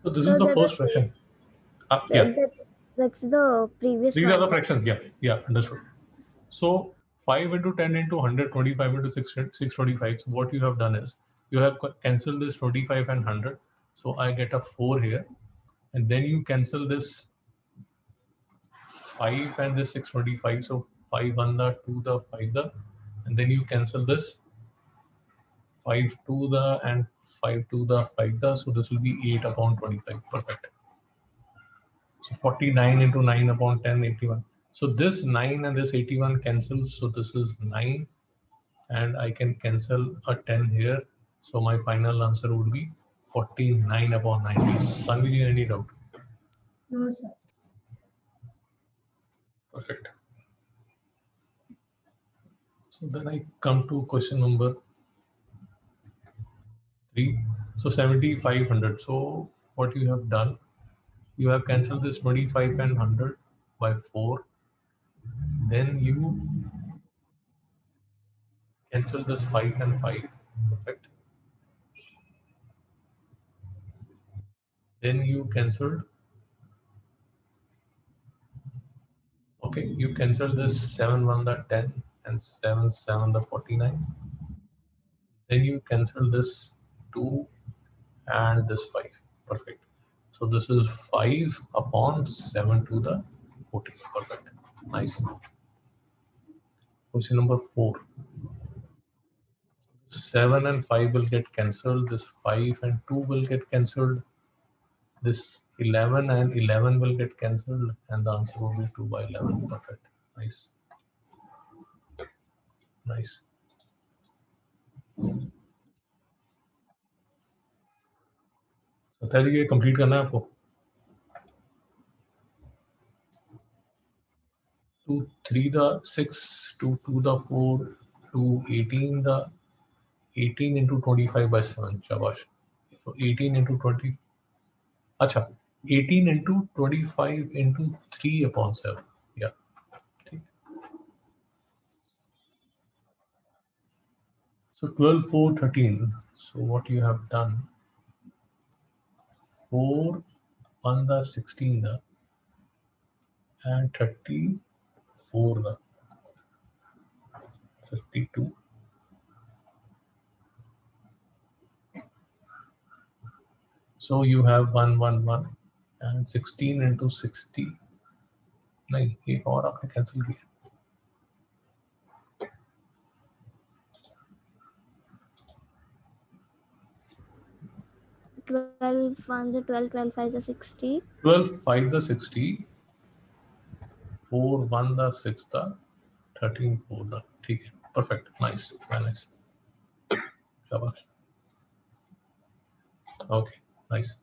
So this So is the they're the first same. fraction. Yeah, That's the previous these one. are the Right? fractions. Yeah, understood. So 5 into 10 into 100, 25 into 625. So what you have done is you have cancelled this 25 and 100. So I get a 4 here, and then you cancel this 5 and this 625. So 5 1 the 2 the 5 the, and then you cancel this 5 2 the and 5 2 the 5 the. So this will be 8 upon 25. Perfect. So 49 into 9 upon 10, 81. So this 9 and this 81 cancels. So this is 9, and I can cancel a 10 here. So my final answer would be 49 upon 90. Sanvi, any doubt? No, sir. Perfect. So then I come to question number 3. So 7500. So what you have done, you have cancelled this 25 and 100 by 4. Then you cancel this 5 and 5. Perfect. Then you cancelled, okay, you cancel this 7 1 the 10 and 7 7 the 49. Then you cancel this 2 and this 5. Perfect. So this is 5 upon 7 to the 14. Perfect. Nice. Question number 4. 7 and 5 will get cancelled. This 5 and 2 will get cancelled. This 11 and 11 will get cancelled, and the answer will be 2 by 11. Perfect. Nice. Nice. Satya जी ये complete करना है आपको 2 3 the 6 to 2 the 4 to 18 the 18 into 25 by 7. शाबाश. So 18 into 20. अच्छा 18 into 25 into 3 upon 7. Yeah. ठीक. So 12 4 13. So what you have done, 4 on the 16 the and 34 the 52. So you have 1 1 1 and 16 into 60. नहीं एक और आपने कैंसिल किया. 12 ones are 12, 12 fives are 60. 12 5 the 60, 4 1 the 6 the 13 4 the. ठीक है. Perfect. Nice. Very nice. शाबाश. Okay. Nice.